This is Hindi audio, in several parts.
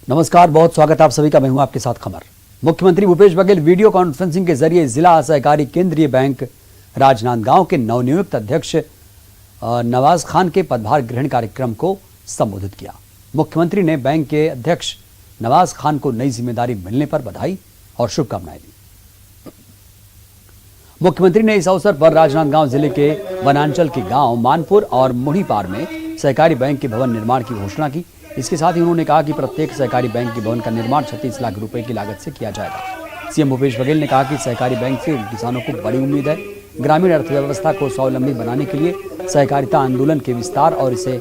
नमस्कार, बहुत स्वागत आप सभी का। मैं हूं आपके साथ खबर। मुख्यमंत्री भूपेश बघेल वीडियो कॉन्फ्रेंसिंग के जरिए जिला सहकारी केंद्रीय बैंक राजनांदगांव के नवनियुक्त अध्यक्ष नवाज खान के पदभार ग्रहण कार्यक्रम को संबोधित किया। मुख्यमंत्री ने बैंक के अध्यक्ष नवाज खान को नई जिम्मेदारी मिलने पर बधाई और शुभकामनाएं दी। मुख्यमंत्री ने इस अवसर पर राजनांदगांव जिले के वनांचल के गांव मानपुर और मुढ़ीपार में सहकारी बैंक के भवन निर्माण की घोषणा की। इसके साथ ही उन्होंने कहा कि प्रत्येक सहकारी बैंक के भवन का निर्माण 36 लाख रुपए की लागत से किया जाएगा। सीएम भूपेश बघेल ने कहा कि सहकारी बैंक से किसानों को बड़ी उम्मीद है। ग्रामीण अर्थव्यवस्था को स्वावलंबी बनाने के लिए सहकारिता आंदोलन के विस्तार और इसे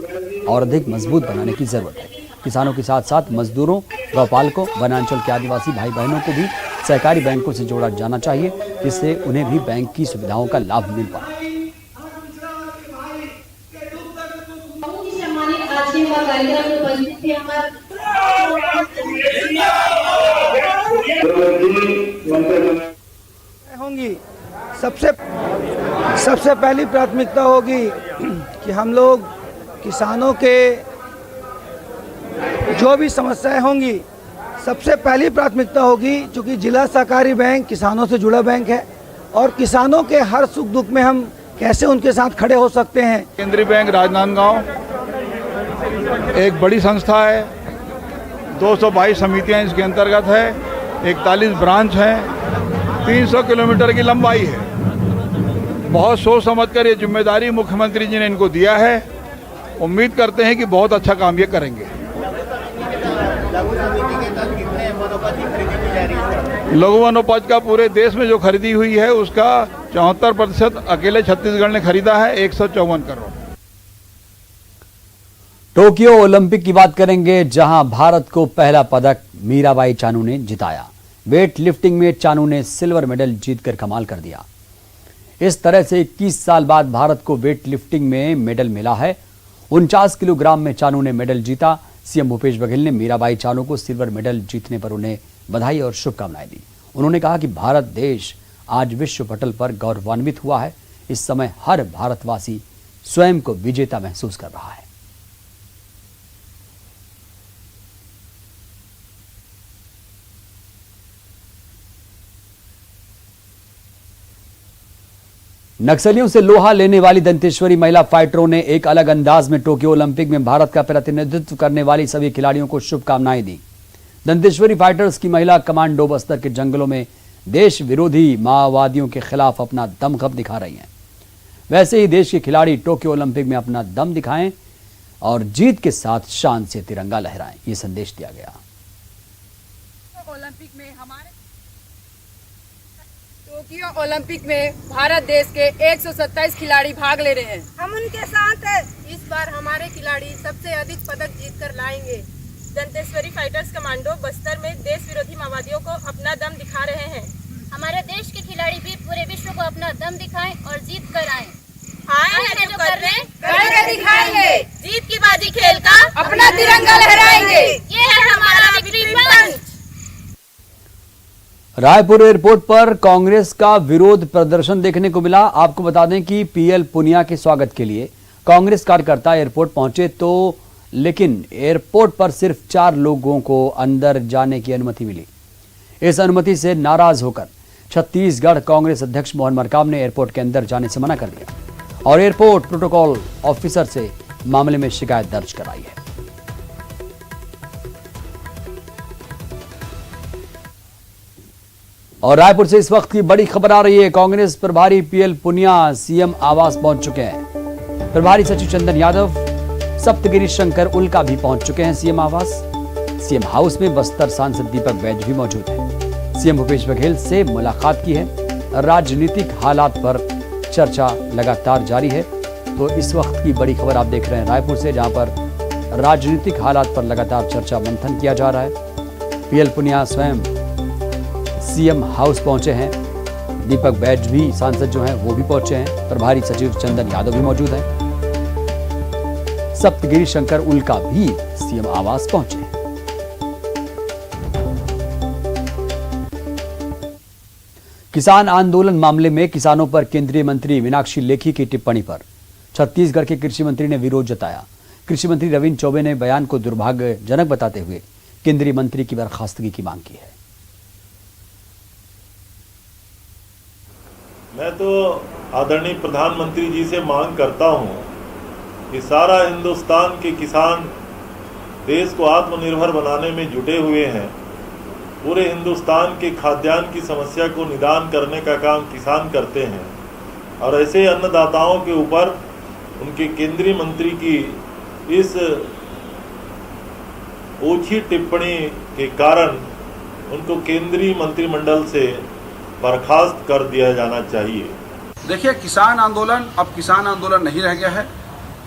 और अधिक मजबूत बनाने की जरूरत है। किसानों के साथ साथ मजदूरों, गौपालकों, वनांचल के आदिवासी भाई बहनों को भी सहकारी बैंकों से जोड़ा जाना चाहिए, जिससे उन्हें भी बैंक की सुविधाओं का लाभ मिल पाए। होंगी सबसे पहली प्राथमिकता होगी कि हम लोग किसानों के जो भी समस्याएं होंगी, सबसे पहली प्राथमिकता होगी, क्योंकि जिला सहकारी बैंक किसानों से जुड़ा बैंक है और किसानों के हर सुख दुख में हम कैसे उनके साथ खड़े हो सकते हैं। केंद्रीय बैंक राजनांदगांव एक बड़ी संस्था है। 222 समितियां इसके अंतर्गत है, 41 ब्रांच हैं, 300 किलोमीटर की लंबाई है। बहुत सोच समझकर ये जिम्मेदारी मुख्यमंत्री जी ने इनको दिया है। उम्मीद करते हैं कि बहुत अच्छा काम ये करेंगे। लघु वनोपज का पूरे देश में जो खरीदी हुई है उसका 74% अकेले छत्तीसगढ़ ने खरीदा है, 154 करोड़। टोक्यो ओलंपिक की बात करेंगे, जहां भारत को पहला पदक मीराबाई चानू ने जिताया। वेट लिफ्टिंग में चानू ने सिल्वर मेडल जीतकर कमाल कर दिया। इस तरह से 21 साल बाद भारत को वेट लिफ्टिंग में मेडल मिला है। 49 किलोग्राम में चानू ने मेडल जीता। सीएम भूपेश बघेल ने मीराबाई चानू को सिल्वर मेडल जीतने पर उन्हें बधाई और शुभकामनाएं दी। उन्होंने कहा कि भारत देश आज विश्व पटल पर गौरवान्वित हुआ है। इस समय हर भारतवासी स्वयं को विजेता महसूस कर रहा है। नक्सलियों से लोहा लेने वाली दंतेश्वरी महिला फाइटरों ने एक अलग अंदाज में टोक्यो ओलंपिक में भारत का प्रतिनिधित्व करने वाली सभी खिलाड़ियों को शुभकामनाएं दी। दंतेश्वरी फाइटर्स की महिला कमांडो बस्तर के जंगलों में देश विरोधी माओवादियों के खिलाफ अपना दमखम दिखा रही हैं। वैसे ही देश के खिलाड़ी टोक्यो ओलंपिक में अपना दम दिखाएं और जीत के साथ शान से तिरंगा लहराएं, ये संदेश दिया गया। टोक्यो ओलंपिक में भारत देश के 127 खिलाड़ी भाग ले रहे हैं। हम उनके साथ हैं। इस बार हमारे खिलाड़ी सबसे अधिक पदक जीतकर लाएंगे। दंतेश्वरी फाइटर्स कमांडो बस्तर में देश विरोधी माओवादियों को अपना दम दिखा रहे हैं। हमारे देश के खिलाड़ी भी पूरे विश्व को अपना दम दिखाएं और जीत कर आए हैं जो कर रहे करके दिखाएंगे। जीत की बाजी खेल का अपना तिरंगा लहराएंगे। ये है हमारा विक्ट्री पंच। रायपुर एयरपोर्ट पर कांग्रेस का विरोध प्रदर्शन देखने को मिला। आपको बता दें कि पीएल पुनिया के स्वागत के लिए कांग्रेस कार्यकर्ता एयरपोर्ट पहुंचे लेकिन एयरपोर्ट पर सिर्फ 4 लोगों को अंदर जाने की अनुमति मिली। इस अनुमति से नाराज होकर छत्तीसगढ़ कांग्रेस अध्यक्ष मोहन मरकाम ने एयरपोर्ट के अंदर जाने से मना कर दिया और एयरपोर्ट प्रोटोकॉल ऑफिसर से मामले में शिकायत दर्ज कराई है। और रायपुर से इस वक्त की बड़ी खबर आ रही है। कांग्रेस प्रभारी पीएल पुनिया सीएम आवास पहुंच चुके हैं। प्रभारी सचिव चंदन यादव, सप्तगिरी शंकर उल्का भी पहुंच चुके हैं सीएम आवास। सीएम हाउस में बस्तर सांसद दीपक बैज भी मौजूद हैं। सीएम भूपेश बघेल से मुलाकात की है। राजनीतिक हालात पर चर्चा लगातार जारी है। तो इस वक्त की बड़ी खबर आप देख रहे हैं रायपुर से, जहां पर राजनीतिक हालात पर लगातार चर्चा मंथन किया जा रहा है। पीएल पुनिया स्वयं सीएम हाउस पहुंचे हैं। दीपक बैज भी सांसद जो हैं वो भी पहुंचे हैं। प्रभारी सचिव चंदन यादव भी मौजूद हैं। सप्तगिरी शंकर उल्का भी सीएम आवास पहुंचे हैं। किसान आंदोलन मामले में किसानों पर केंद्रीय मंत्री मीनाक्षी लेखी की टिप्पणी पर छत्तीसगढ़ के कृषि मंत्री ने विरोध जताया। कृषि मंत्री रविंद्र चौबे ने बयान को दुर्भाग्यजनक बताते हुए केंद्रीय मंत्री की बर्खास्तगी की मांग की है। मैं तो आदरणीय प्रधानमंत्री जी से मांग करता हूं कि सारा हिंदुस्तान के किसान देश को आत्मनिर्भर बनाने में जुटे हुए हैं। पूरे हिंदुस्तान के खाद्यान्न की समस्या को निदान करने का काम किसान करते हैं और ऐसे अन्नदाताओं के ऊपर उनके केंद्रीय मंत्री की इस ओछी टिप्पणी के कारण उनको केंद्रीय मंत्रिमंडल से बर्खास्त कर दिया जाना चाहिए। देखिए, किसान आंदोलन अब किसान आंदोलन नहीं रह गया है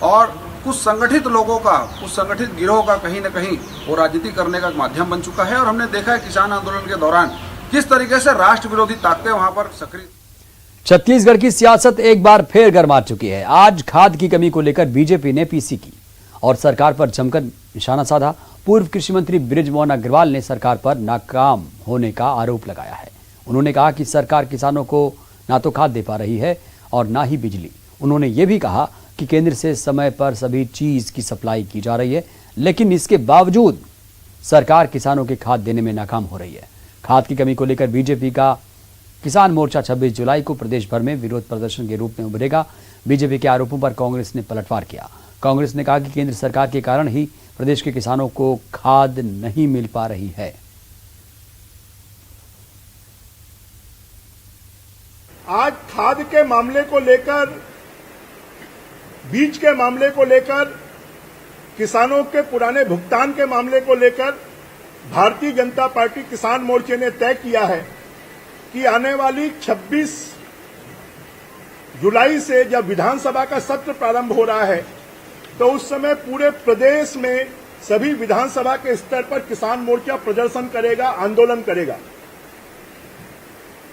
और कुछ संगठित लोगों का, कुछ संगठित गिरोह का कहीं न कहीं वो राजनीति करने का माध्यम बन चुका है और हमने देखा है किसान आंदोलन के दौरान किस तरीके से राष्ट्र विरोधी ताकतें वहां पर सक्रिय। छत्तीसगढ़ की सियासत एक बार फिर गरमा चुकी है। आज खाद की कमी को लेकर बीजेपी ने पीसी की और सरकार पर जमकर निशाना साधा। पूर्व कृषि मंत्री बृजमोहन अग्रवाल ने सरकार पर नाकाम होने का आरोप लगाया है। उन्होंने कहा कि सरकार किसानों को ना तो खाद दे पा रही है और ना ही बिजली। उन्होंने ये भी कहा कि केंद्र से समय पर सभी चीज की सप्लाई की जा रही है, लेकिन इसके बावजूद सरकार किसानों के खाद देने में नाकाम हो रही है। खाद की कमी को लेकर बीजेपी का किसान मोर्चा 26 जुलाई को प्रदेश भर में विरोध प्रदर्शन के रूप में उभरेगा। बीजेपी के आरोपों पर कांग्रेस ने पलटवार किया। कांग्रेस ने कहा कि केंद्र सरकार के कारण ही प्रदेश के किसानों को खाद नहीं मिल पा रही है। आज खाद के मामले को लेकर, बीज के मामले को लेकर, किसानों के पुराने भुगतान के मामले को लेकर भारतीय जनता पार्टी किसान मोर्चे ने तय किया है कि आने वाली 26 जुलाई से जब विधानसभा का सत्र प्रारंभ हो रहा है तो उस समय पूरे प्रदेश में सभी विधानसभा के स्तर पर किसान मोर्चा प्रदर्शन करेगा, आंदोलन करेगा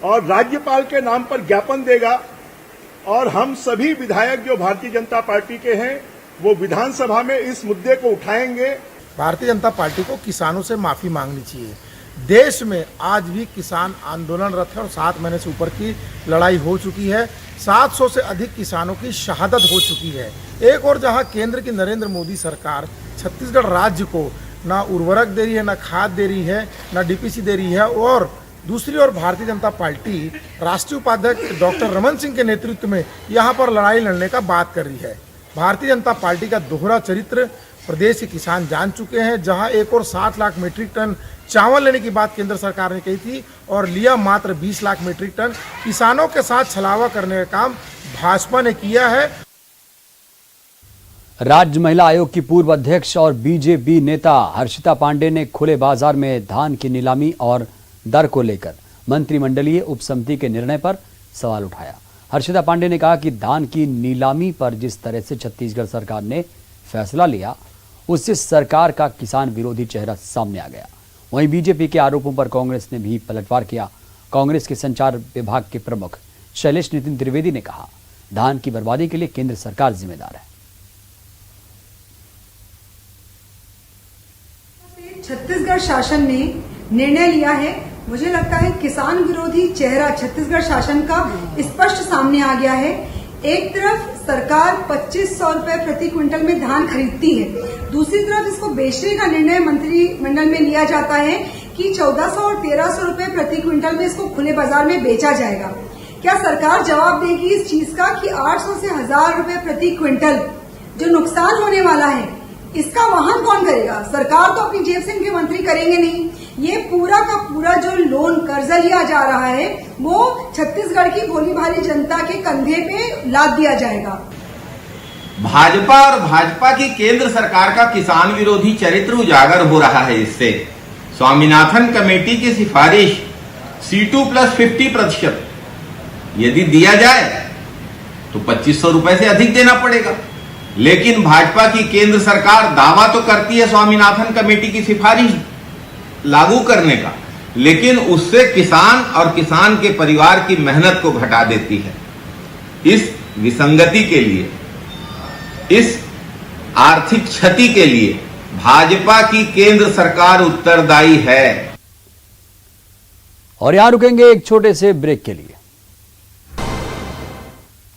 और राज्यपाल के नाम पर ज्ञापन देगा और हम सभी विधायक जो भारतीय जनता पार्टी के हैं वो विधानसभा में इस मुद्दे को उठाएंगे। भारतीय जनता पार्टी को किसानों से माफी मांगनी चाहिए। देश में आज भी किसान आंदोलनरत है और 7 महीने से ऊपर की लड़ाई हो चुकी है। 700 से अधिक किसानों की शहादत हो चुकी है। एक और जहां केंद्र की नरेंद्र मोदी सरकार छत्तीसगढ़ राज्य को ना उर्वरक दे रही है, ना खाद दे रही है, ना डीपीसी दे रही है और दूसरी ओर भारतीय जनता पार्टी राष्ट्रीय उपाध्यक्ष डॉक्टर रमन सिंह के नेतृत्व में यहां पर लड़ाई लड़ने का बात कर रही है। भारतीय जनता पार्टी का दोहरा चरित्र प्रदेश के किसान जान चुके हैं। जहां एक और 7 लाख मीट्रिक टन चावल लेने की बात केंद्र सरकार ने कही थी और लिया मात्र 20 लाख मीट्रिक टन। किसानों के साथ छलावा करने का काम भाजपा ने किया है। राज्य महिला आयोग की पूर्व अध्यक्ष और बीजेपी नेता हर्षिता पांडे ने खुले बाजार में धान की नीलामी और दर को लेकर मंत्रिमंडलीय उपसमिति के निर्णय पर सवाल उठाया। हर्षिता पांडे ने कहा कि धान की नीलामी पर जिस तरह से छत्तीसगढ़ सरकार ने फैसला लिया उससे सरकार का किसान विरोधी चेहरा सामने आ गया। वहीं बीजेपी के आरोपों पर कांग्रेस ने भी पलटवार किया। कांग्रेस के संचार विभाग के प्रमुख शैलेश नितिन त्रिवेदी ने कहा, धान की बर्बादी के लिए केंद्र सरकार जिम्मेदार है। छत्तीसगढ़ शासन ने निर्णय लिया है। मुझे लगता है किसान विरोधी चेहरा छत्तीसगढ़ शासन का स्पष्ट सामने आ गया है। एक तरफ सरकार 2500 रुपए प्रति क्विंटल में धान खरीदती है, दूसरी तरफ इसको बेचने का निर्णय मंत्रिमंडल में लिया जाता है कि 1400 और 1300 रुपए प्रति क्विंटल में इसको खुले बाजार में बेचा जाएगा। क्या सरकार जवाब देगी इस चीज का कि 800 से 1000 रुपए प्रति क्विंटल जो नुकसान होने वाला है इसका वहन कौन करेगा? सरकार तो अपनी जेब से इनके मंत्री करेंगे नहीं। ये पूरा का पूरा जो लोन कर्जा लिया जा रहा है वो छत्तीसगढ़ की भोली भाली जनता के कंधे पे लाद दिया जाएगा। भाजपा और भाजपा की केंद्र सरकार का किसान विरोधी चरित्र उजागर हो रहा है। इससे स्वामीनाथन कमेटी की सिफारिश C2 + 50% यदि दिया जाए तो 2500 रुपए से अधिक देना पड़ेगा। लेकिन भाजपा की केंद्र सरकार दावा तो करती है स्वामीनाथन कमेटी की सिफारिश लागू करने का, लेकिन उससे किसान और किसान के परिवार की मेहनत को घटा देती है। इस विसंगति के लिए, इस आर्थिक क्षति के लिए भाजपा की केंद्र सरकार उत्तरदायी है। और यहां रुकेंगे एक छोटे से ब्रेक के लिए।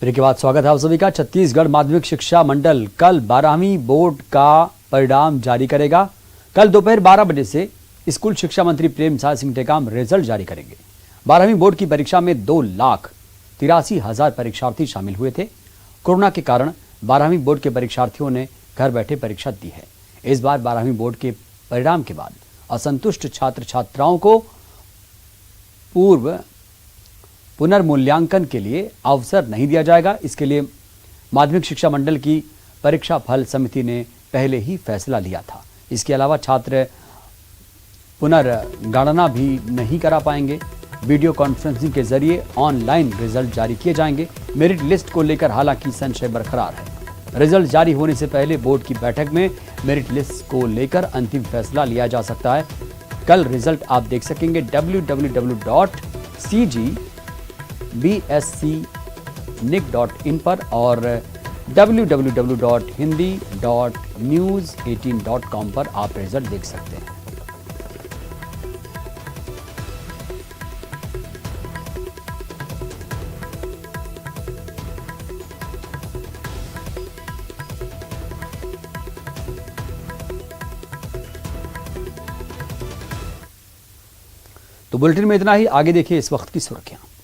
ब्रेक के बाद स्वागत है आप सभी का। छत्तीसगढ़ माध्यमिक शिक्षा मंडल कल 12वीं बोर्ड का परिणाम जारी करेगा। कल दोपहर 12 बजे से स्कूल शिक्षा मंत्री प्रेमसाय सिंह टेकाम रिजल्ट जारी करेंगे। 12वीं बोर्ड की परीक्षा में 2,83,000 परीक्षार्थी शामिल हुए थे। कोरोना के कारण 12वीं बोर्ड के परीक्षार्थियों ने घर बैठे परीक्षा दी है। इस बार 12वीं बोर्ड के परिणाम के बाद असंतुष्ट छात्र छात्राओं को पुनर्मूल्यांकन के लिए अवसर नहीं दिया जाएगा। इसके लिए माध्यमिक शिक्षा मंडल की परीक्षा फल समिति ने पहले ही फैसला लिया था। इसके अलावा छात्र पुनर्गणना भी नहीं करा पाएंगे। वीडियो कॉन्फ्रेंसिंग के जरिए ऑनलाइन रिजल्ट जारी किए जाएंगे। मेरिट लिस्ट को लेकर हालांकि संशय बरकरार है। रिजल्ट जारी होने से पहले बोर्ड की बैठक में मेरिट लिस्ट को लेकर अंतिम फैसला लिया जा सकता है। कल रिजल्ट आप देख सकेंगे www.cgbscnic.in पर और www.hindi.news18.com पर आप रिजल्ट देख सकते हैं। तो बुलेटिन में इतना ही। आगे देखिए इस वक्त की सुर्खियां।